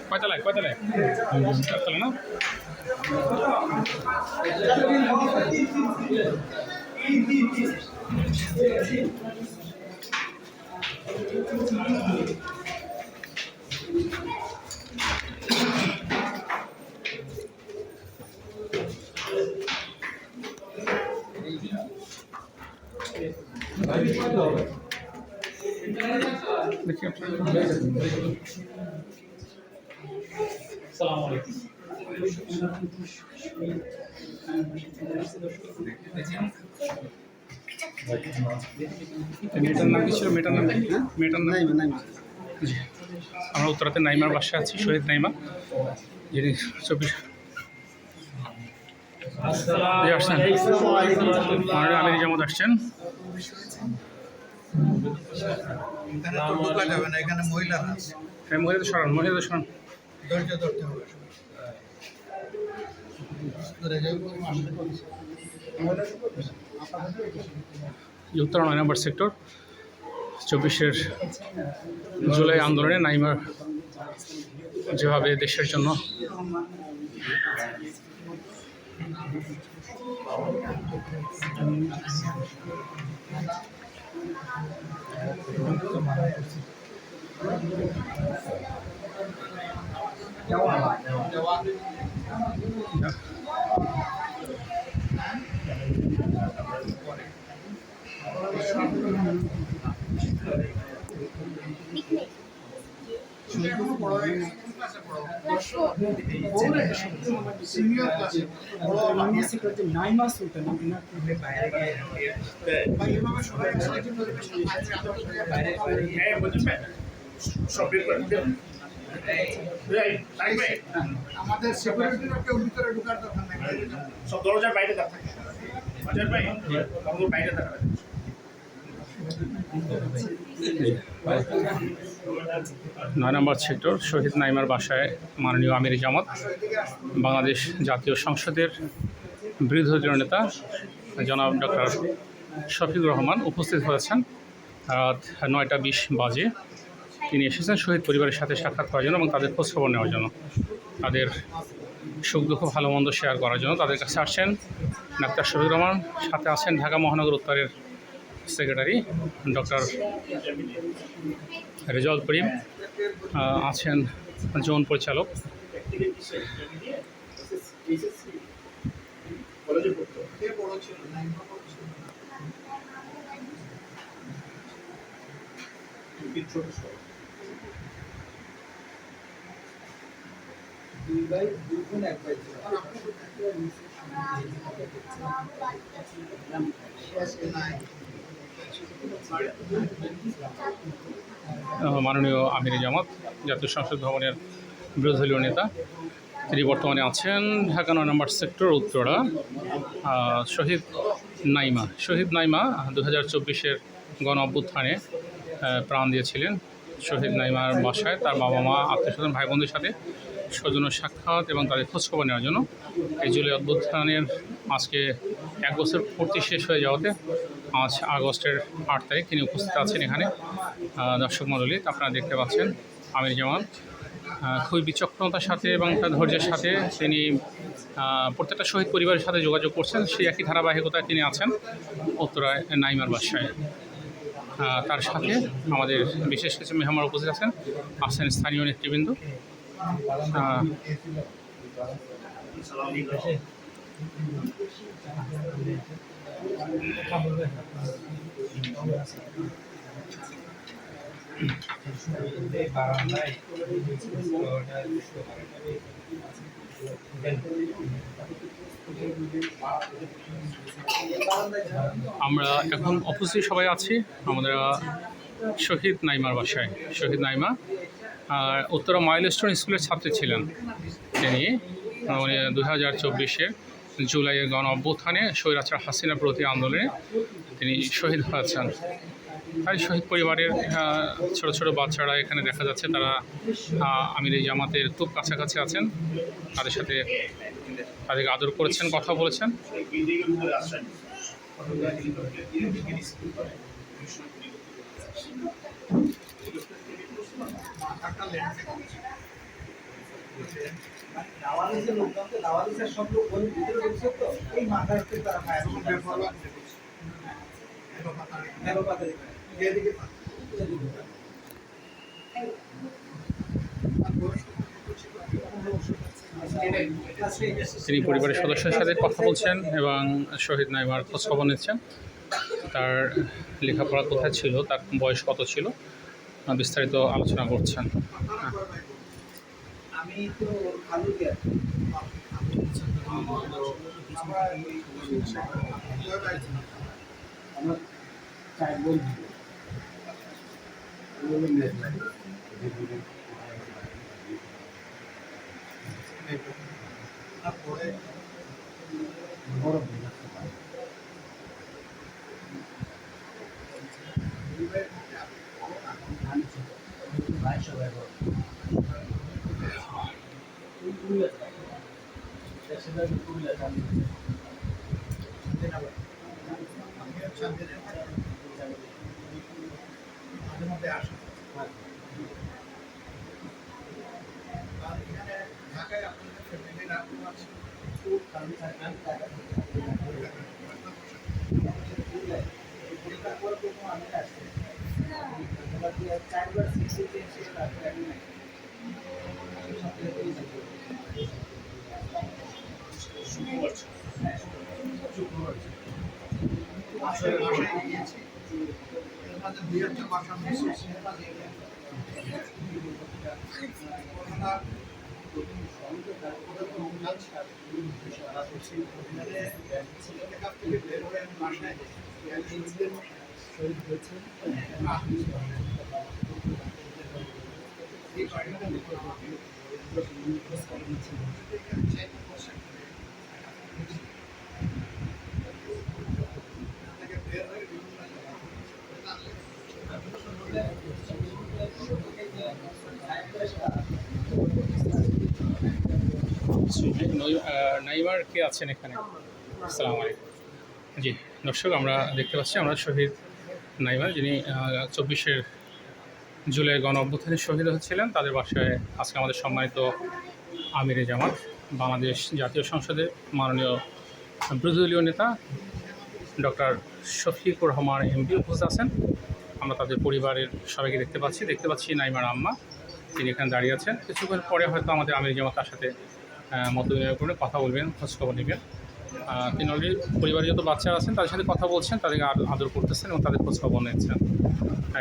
কয়তলায় কয়তলায় চারতলা না? মেয়েটার নাম কি ছিল? মেয়েটার নাম মেয়েটার নাম জি, আমরা উত্তরাতে নাইমার বাসায় আছি, শহীদ নাইমা, যিনি 24 আসছেন, আমির জামাত আসছেন। হ্যাঁ, মহিলাদের সরান, মহিলাদের সরান। উত্তরা 9 নম্বর সেক্টর 24-এর জুলাই আন্দোলনে নাইমার যেভাবে দেশের জন্য আমাদের সিকিউরিটির ভিতরে ঢোকার দরকার নাই, সব দরজার বাইরে থাকে। বাইরে থাকবে 9 নম্বর সেক্টর শহীদ নাইমার বাসায় মাননীয় আমির জামাত, বাংলাদেশ জাতীয় সংসদের বিরোধী দলীয় নেতা জনাব ডক্টর শফিকুর রহমান উপস্থিত হয়েছেন। রাত 9টা 20 বাজে তিনি এসেছেন শহীদ পরিবারের সাথে সাক্ষাৎ করার জন্য এবং তাদের খোঁজখবর নেওয়ার জন্য, তাদের সুখ দুঃখ ভালো মন্দ শেয়ার করার জন্য তাদের কাছে আসছেন ডাক্তার শফিকুর রহমান। সাথে আছেন ঢাকা মহানগর উত্তরের সেক্রেটারি ডক্টর রেজাউল করিম, আছেন জোন পরিচালক। মাননীয় আমির জামাত জাতীয় সংসদ ভবনের বিরোধী দলীয় নেতা, তিনি বর্তমানে আছেন ঢাকা 9 নম্বর সেক্টর উত্তরা। শহীদ নাইমা 2024-এর গণ অভ্যুত্থানে প্রাণ দিয়েছিলেন। শহীদ নাইমার বাসায় তার বাবা মা, আত্মীয়স্বজন, ভাই বোনদের সাথে সৌজন্য সাক্ষাৎ এবং তাদের খোঁজখবর নেওয়ার জন্য এই জুলাই অভ্যুত্থানের আজকে 1 বছর পূর্তি শেষ হয়ে যাওয়াতে আজ আগস্টের 8 তারিখ তিনি উপস্থিত আছেন এখানে। দর্শক মণ্ডলী, আপনারা দেখতে পাচ্ছেন আমির জামাত খুবই বিচক্ষণতার সাথে এবং তার ধৈর্যের সাথে তিনি প্রত্যেকটা শহীদ পরিবারের সাথে যোগাযোগ করছেন। সেই একই ধারাবাহিকতায় তিনি আছেন উত্তরায় নাইমার বাসায়। তার সাথে আমাদের বিশেষ কিছু মেহমান উপস্থিত আছেন স্থানীয় নেতৃবৃন্দ। আমরা এখন অফিসে সবাই আছি আমাদের শহীদ নাইমার বাসায়। শহীদ নাইমা উত্তরা মাইলস্টোন স্কুলের ছাত্রী ছিলেন। তিনি 2024-এর জুলাইয়ের গণ অভ্যুত্থানে স্বৈরাচার হাসিনা প্রতি আন্দোলনে তিনি শহীদ হয়েছেন। তাই শহীদ পরিবারের ছোট ছোট বাচ্চারা এখানে দেখা যাচ্ছে, তারা আমির জামাতের খুব কাছাকাছি আছেন, তাদের সাথে তাদেরকে আদর করেছেন, কথা বলেছেন। মাথাটা লেন্সে দাওয়ালিসের লোকজন তো দাওয়ালিসের সব লোক ওই ভিতরে ঢুকছে তো এই মাথার উপরে তারা ফায়ার এখন করছে বেপরোয়া করে দিচ্ছে। এলো মাথা মেরো পাতে এদিকে তিনি পরিবারের সদস্যদের সাথে কথা বলছেন এবং শহীদ নাইমার খোঁজখবর নিচ্ছেন। তার লেখাপড়া কোথায় ছিল, তার বয়স কত ছিল, বিস্তারিত আলোচনা করছেন। আমি তো খালু দিয়ে আমার চার বোন পরে বড় ভাই সবাই বড় মাঝে মধ্যে আসে আর এখানে ঢাকায় আপনাদের ফ্যামিলি রাখতে আছে চারবার সিসি চেঞ্জ আসলে বাসায় গিয়েছি এর মাঝে দুই একটা বাসা মিস হয়েছে শহীদ হয়েছে নাইমার কে আছেন এখানে? আসসালামু আলাইকুম। জি দর্শক, আমরা দেখতে পাচ্ছি আমরা শহীদ নাইমার, যিনি 24শে জুলাই গণ অভ্যুত্থানে শহীদ হচ্ছিলেন, তাদের বাসায় আজকে আমাদের সম্মানিত আমিরে জামাত বাংলাদেশ জাতীয় সংসদের মাননীয় বিরোধীদলীয় নেতা ডক্টর শফিকুর রহমান এমপি উপস্থিত আছেন। আমরা তাদের পরিবারের সবাইকে দেখতে পাচ্ছি নাইমার আম্মা, তিনি এখানে দাঁড়িয়ে আছেন। কিছুক্ষণ পরে হয়তো আমাদের আমির জামাত তার সাথে মত বিনিময় করে কথা বলবেন, খোঁজখবর নেবেন। তিনি অলরেডি পরিবারের যত বাচ্চারা আছেন তাদের সাথে কথা বলছেন, তাদেরকে আদর করতেছেন এবং তাদের খোঁজখবর নিচ্ছেন।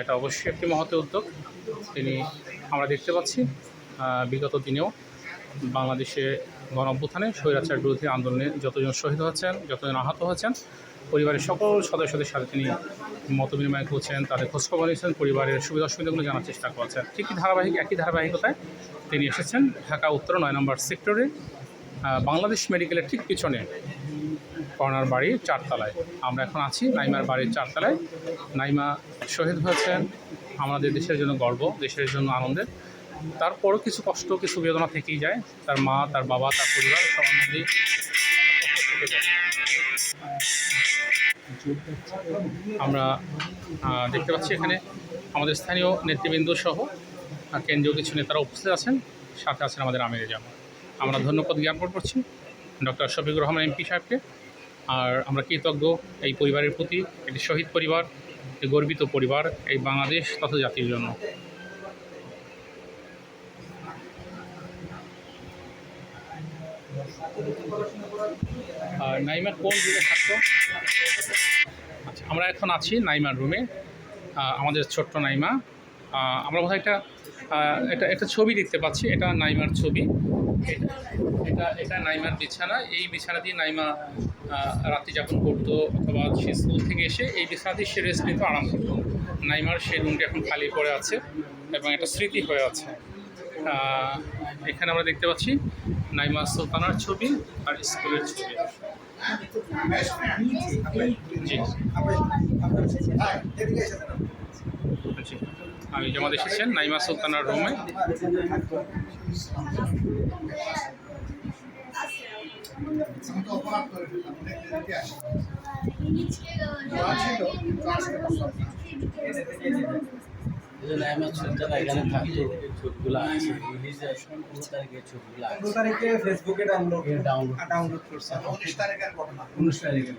এটা অবশ্যই একটি মহৎ উদ্যোগ। তিনি আমরা দেখতে পাচ্ছি বিগত দিনেও বাংলাদেশে গণ অভ্যুত্থানে স্বৈরাচার বিরোধী আন্দোলনে যতজন শহীদ হচ্ছেন, যতজন আহত হচ্ছেন, পরিবারের সকল সদস্যদের সাথে তিনি মত বিনিময় করছেন, তাদের খোঁজখবর নিয়েছেন, পরিবারের সুবিধা অসুবিধাগুলো জানার চেষ্টা করছেন। ঠিকই একই ধারাবাহিকতায় তিনি এসেছেন ঢাকা উত্তর 9 নম্বর সেক্টরে বাংলাদেশ মেডিকেলের ঠিক পিছনে কর্নার বাড়ির 4 তলায়। আমরা এখন আছি নাইমার বাড়ির 4 তলায়। নাইমা শহীদ হয়েছেন, আমাদের দেশের জন্য গর্ব, দেশের জন্য আনন্দের। তারপরও কিছু কষ্ট, কিছু বেদনা থেকেই যায়। তার মা, তার বাবা, তার পরিবার সবার মধ্যেই থেকে যায়। আমরা দেখতে পাচ্ছি এখানে আমাদের স্থানীয় নেতৃবৃন্দ সহ কেন্দ্রীয় কিছু নেতারা উপস্থিত আছেন, সাথে আছেন আমাদের আমিরে জামাত। আমরা ধন্যবাদ জ্ঞাপন করছি ডক্টর শফিকুর রহমান এমপি সাহেবকে। আর আমরা কৃতজ্ঞ এই পরিবারের প্রতি, একটি শহীদ পরিবার, একটি গর্বিত পরিবার এই বাংলাদেশ তথা জাতির জন্য। আর নাইমার কোন রুমে থাকতো? আচ্ছা, আমরা এখন আছি নাইমার রুমে। আমাদের ছোট্ট নাইমা, আমরা বোধহয় একটা ছবি দেখতে পাচ্ছি, এটা নাইমার ছবি। এটা নাইমার বিছানা। এই বিছানা দিয়ে নাইমা রাত্রি যাপন করতো, অথবা সে স্কুল থেকে এসে এই বিছানা দিয়ে সে রেস্ট নিত, আরাম করতো। নাইমার সেই রুমটি এখন খালি পড়ে আছে এবং একটা স্মৃতি হয়ে আছে। এখানে আমরা দেখতে পাচ্ছি নাইমা সুলতানার ছবি আর স্কুলের ছবি। জি জি, আমি জামাত এসেছেন নাইমা সুলতানার রুমে। আমি তো অপরাধ করে ফেললাম, অনেক দেরিতে আসি। দোয়া ছিল কিন্তু আসতে পারলাম না। নাইমার ছবিটা এখানে থাকতো ছবিগুলো আছে রিলিজের 15 তারিখের ছবিগুলো আছে 15 তারিখে ফেসবুকে ডাউনলোড ডাউনলোড ডাউনলোড করছে 19 তারিখের ঘটনা 19 তারিখে